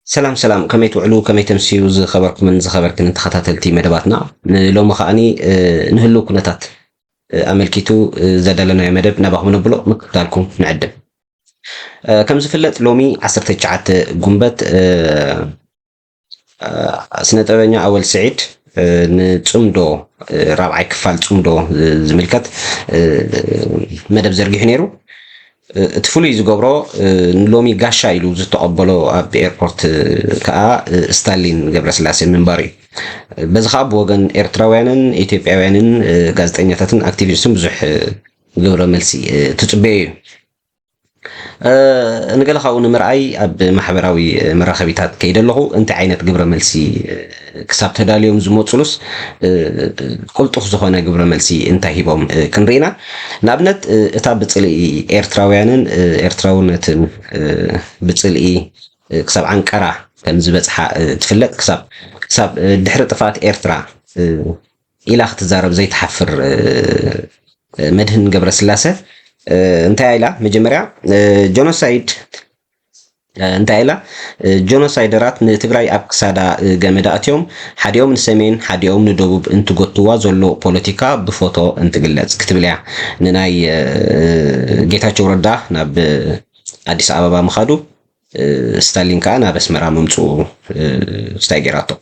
سلام سلام كميت وعلو كميت مسيوز خبرك من زخبرك انت خطاتلتي مدباتنا لو ما خاني نهلو كنتات املكيتو زاد لنا مدب نباخ من بلو مكتالكم نعدب كم زفلت لومي 19 قنبت سنة طبعا أول سعيد نتصمدو رابع كفال تصمدو زملكت مدب زرقي حنيرو تفولي زغبرو نلومي غاشا يلو زتقبلو اب ايربورت كا ستالين ገብረስላሴ منبري بزخاب وغن ኤርትራውያንን ኢትዮጵያውያንን ጋዜጠኛታትን አክቲቪስትን ብዙሕ ግብረ መልሲ ትጽበዩ ንገለ ካው ንምርኣይ ኣብ ማሕበራዊ መራኸቢታት ከይደለኹ እንታይ ዓይነት ግብረ መልሲ ክሳብ ተዳልዮም ዝመፅሉስ ቁልጡፍ ዝኾነ ግብረ መልሲ እንታይ ሂቦም ክንሪና ንኣብነት እታ ብፅልኢ ኤርትራውያንን ኤርትራውነትን ብፅልኢ ክሳብ ዓንቀራ ከም ዝበፅሓ ትፍለጥ ክሳብ ድሕሪ ጥፋት ኤርትራ ኢላ ክትዛረብ ዘይተሓፍር መድህን ገብረስላሴ እንታይ ኢላ መጀመርያ ጆኖሳይድ እንታይ ኢላ ጆኖሳይደራት ንትግራይ ኣብ ክሳዳ ገመዳ ኣትዮም ሓዲኦም ንሰሜን ሓዲኦም ንደቡብ እንትጎትዋ ዘሎ ፖለቲካ ብፎቶ እንትግለጽ ክትብልያ ንናይ ጌታቸው ረዳ ናብ ኣዲስ ኣበባ ምኻዱ ስታሊን ከዓ ናብ ኣስመራ ምምፁ ስታይ ገይራቶ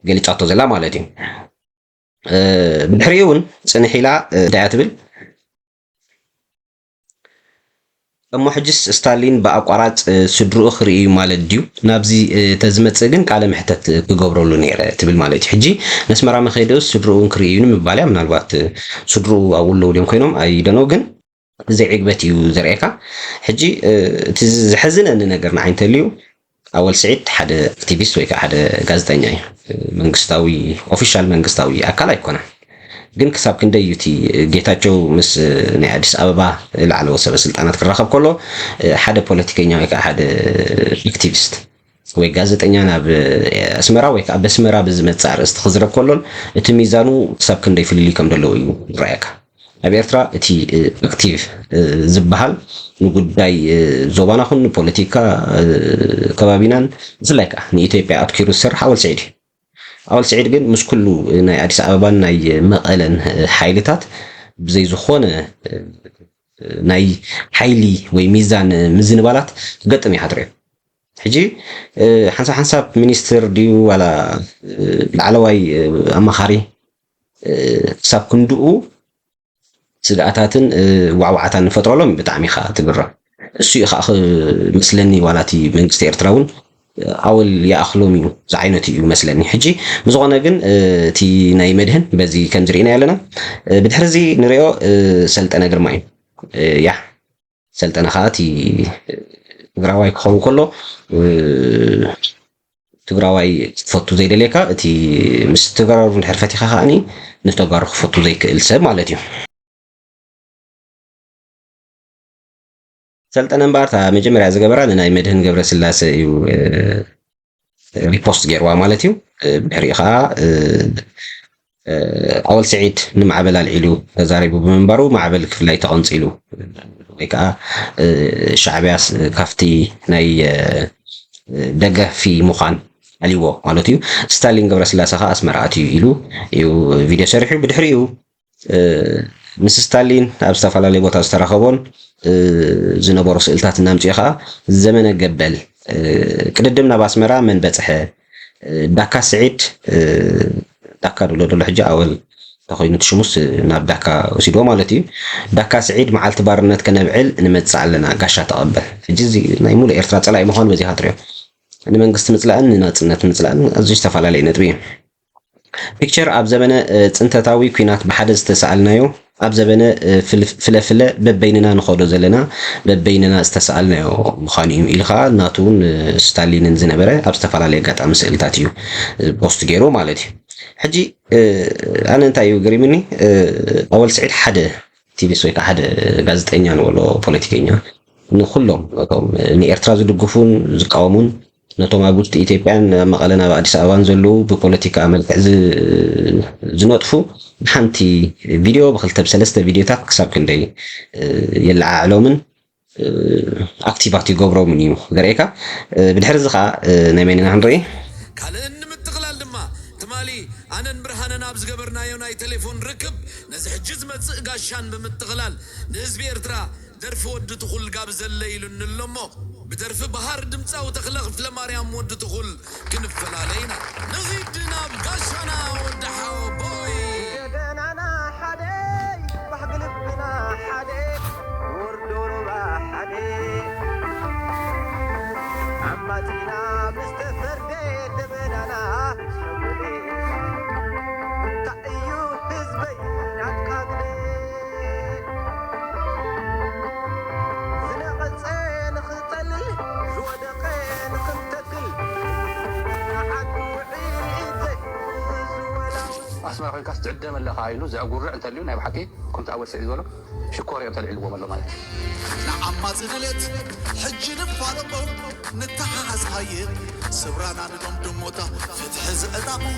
ገሊጻቶ ዘላ ማለት እዩ ብድሕሪኡ እውን ፅንሕ ኢላ እንታይ ትብል እሞ ሕጅስ ስታሊን ብኣቋራጭ ስድርኡ ክርእዩ ማለት ድዩ ናብዚ ተዝመጽእ ግን ቃለ ምሕተት ክገብረሉ ነይረ ትብል ማለት እዩ ሕጂ መስመራ መኸይደስ ስድርኡን ክርእዩ ንምባልያ ምናልባት ስድርኡ ኣውለው ድዮም ኮይኖም ኣይደኖ ግን ዘይዕግበት እዩ ዘርኤካ ሕጂ እቲ ዝሕዝነኒ ነገር ንዓይንተልዩ ኣወል ስዒድ ሓደ ኣክቲቪስት ወይ ከዓ ሓደ ጋዜጠኛ እዩ መንግስታዊ ኦፊሻል መንግስታዊ ኣካል ኣይኮነን ግን ክሳብ ክንደይ እቲ ጌታቸው ምስ ናይ አዲስ ኣበባ ላዕለወ ሰበስልጣናት ክራኸብ ከሎ ሓደ ፖለቲከኛ ወይ ከዓ ሓደ ኣክቲቪስት ወይ ጋዜጠኛ ናብ ኣስመራ ወይ ከዓ በስመራ ብዝመፅእ ኣርእስቲ ክዝረብ ከሎን እቲ ሚዛኑ ክሳብ ክንደይ ፍልይ ከም ዘለዎ እዩ ይረአየካ ኣብ ኤርትራ እቲ ኣክቲቭ ዝበሃል ንጉዳይ ዞባናኹን ፖለቲካ ከባቢናን ብፍላይ ከዓ ንኢትዮጵያ ኣትኪሩ ዝሰርሕ ኣወል ስዒድ እዩ ኣወል ስዒድ ግን ምስ ኩሉ ናይ አዲስ ኣበባን ናይ መቐለን ሓይልታት ብዘይ ዝኾነ ናይ ሓይሊ ወይ ሚዛን ምዝንባላት ገጥም ይሓድር እዩ ሕጂ ሓንሳብ ሚኒስትር ድዩ ዋላ ላዕለዋይ ኣማኻሪ ክሳብ ክንድኡ ስጋኣታትን ዋዕዋዕታን ንፈጥረሎም ብጣዕሚ ኢኻ ትግረም እሱ ኢኻ መስለኒ ዋላቲ መንግስቲ ኤርትራ እውን ኣወል ይኣኽሎም እዩ ዝዓይነት እዩ መስለኒ ሕጂ ምዝኾነ ግን እቲ ናይ መድህን በዚ ከም ዝርኢና ያለና ብድሕሪዚ ንሪኦ ሰልጠነ ግርማ እዩ ያ ሰልጠነ ከዓ እቲ ትግራዋይ ክኸውን ከሎ ትግራዋይ ክትፈቱ ዘይደልየካ እቲ ምስ ተጋሩ እንድሕር ፈቲኻ ከዓኒ ንተጋሩ ክፈቱ ዘይክእል ሰብ ማለት እዩ ሰልጠነ እምበኣር መጀመርያ ዝገበራ ንናይ መድህን ገብረስላሴ እዩ ሪፖስት ገይርዋ ማለት እዩ ብድሕሪኡ ከዓ ኣወል ስዒድ ንማዕበል ኣልዒሉ ተዛሪቡ ብምንባሩ ማዕበል ክፍላይ ተቐንፂሉ ወይ ከዓ ሻዕብያ ካፍቲ ናይ ደገፊ ምዃን ኣሊዎ ማለት እዩ ስታሊን ገብረስላሴ ከዓ ኣስመራ ኣትዩ ኢሉ እዩ ቪድዮ ሰሪሑ ብድሕሪኡ ምስ ስታሊን ኣብ ዝተፈላለዩ ቦታ ዝተረኸቦን ዝነበሩ ስእልታት እናምፅኡ ከዓ ዘመነ ገበል ቅድድም ናብ ኣስመራ መን በፅሐ ዳካ ስዒድ ዳካ ድሎ ደሎ ሕጂ ኣወል ተኾይኑ ትሽሙስ ናብ ዳካ ወሲድዎ ማለት እዩ ዳካ ስዒድ መዓልቲ ባርነት ከነብዕል ንመፅእ ኣለና ጋሻ ተቐበል ሕጂ እዚ ናይ ሙሉእ ኤርትራ ፀላኢ ምዃኑ በዚኻ ትሪኦ ንመንግስቲ ምፅላእን ንናፅነት ምፅላእን ኣዝዩ ዝተፈላለየ ነጥቢ እዩ ፒክቸር ኣብ ዘመነ ፅንተታዊ ኩናት ብሓደ ዝተሰኣልናዮ ኣብ ዘመነ ፍለፍለ በበይንና ንኸዶ ዘለና በበይንና ዝተሰኣልናዮ ምዃኑ እዩ ኢሉ ከዓ ናቱ እውን ስታሊንን ዝነበረ ኣብ ዝተፈላለየ ኣጋጣሚ ስእልታት እዩ ፖስት ገይሩ ማለት እዩ ሕጂ ኣነ እንታይ እዩ ገሪምኒ ኣወል ስዒድ ሓደ ቲቪስ ወይ ከዓ ሓደ ጋዜጠኛ ንበሎ ፖለቲከኛ ንኩሎም ንኤርትራ ዝድግፉን ዝቃወሙን ነቶም ኣብ ውሽጢ ኢትዮጵያን መቐለን ኣብ ኣዲስ ኣበባን ዘለዉ ብፖለቲካ መልክዕ ዝነጥፉ ሓንቲ ቪድዮ ብክልተ ብሰለስተ ቪድዮታት ክሳብ ክንደይ የለዓዕሎምን ኣክቲቫት ይገብሮም እዩ ዘርእየካ ብድሕሪ እዚ ከዓ ናይ መን ኢና ክንርኢ ካልእን ምትቕላል ድማ ትማሊ ኣነን ብርሃነን ኣብ ዝገበርናዮ ናይ ቴሌፎን ርክብ ነዚ ሕጂ ዝመፅእ ጋሻን ብምትቕላል ንህዝቢ ኤርትራ ደርፊ ወዲ ትኹል ጋብ ዘለ ኢሉን ኣሎ እሞ بدرف بحر دمصاو تخلق فلماريام ود تخل كنفل علينا نغيد ناب قشنا ودحو بوي دنا حدي وحقلبنا حدي وردور حدي عمتنا مستفردي تبننا تأيو حزبي نتقاقلي زنقصين خطلي زودقين خمتكل أسمع خوي كاس تعدم اللي خايلو زي أقول أنت اليوم نايب حكي كنت أول سعيد ولا شكوري أنت العلو والله مالك نعم ما زنلت حج نفارقو نتحاز هايب سبرانا ندم دموتا فتح زقدامو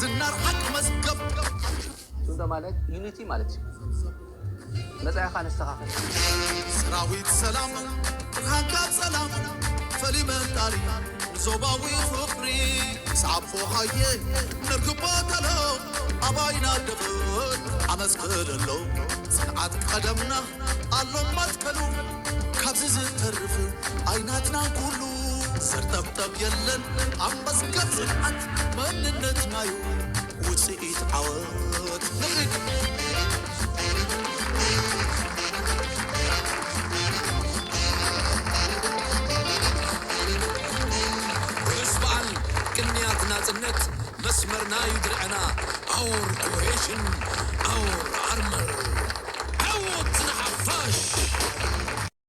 زنار حق مزقب شو مالك يونيتي مالك مزايا خان استخافت سراويت سلام رهاكات سلام فلمن تاري زوباوي فقري سعبو خايه نركبات له أباينا دفن عمزكر له صنعت قدمنا اللهم متكلو كابزز ترف عيناتنا كله زرتبتب يلن عمزكر صنعت مننت نايو وسئيت عوات نغرق نازنت مسمرنا يدرعنا اور كوريشن اور ارمر او تنحفاش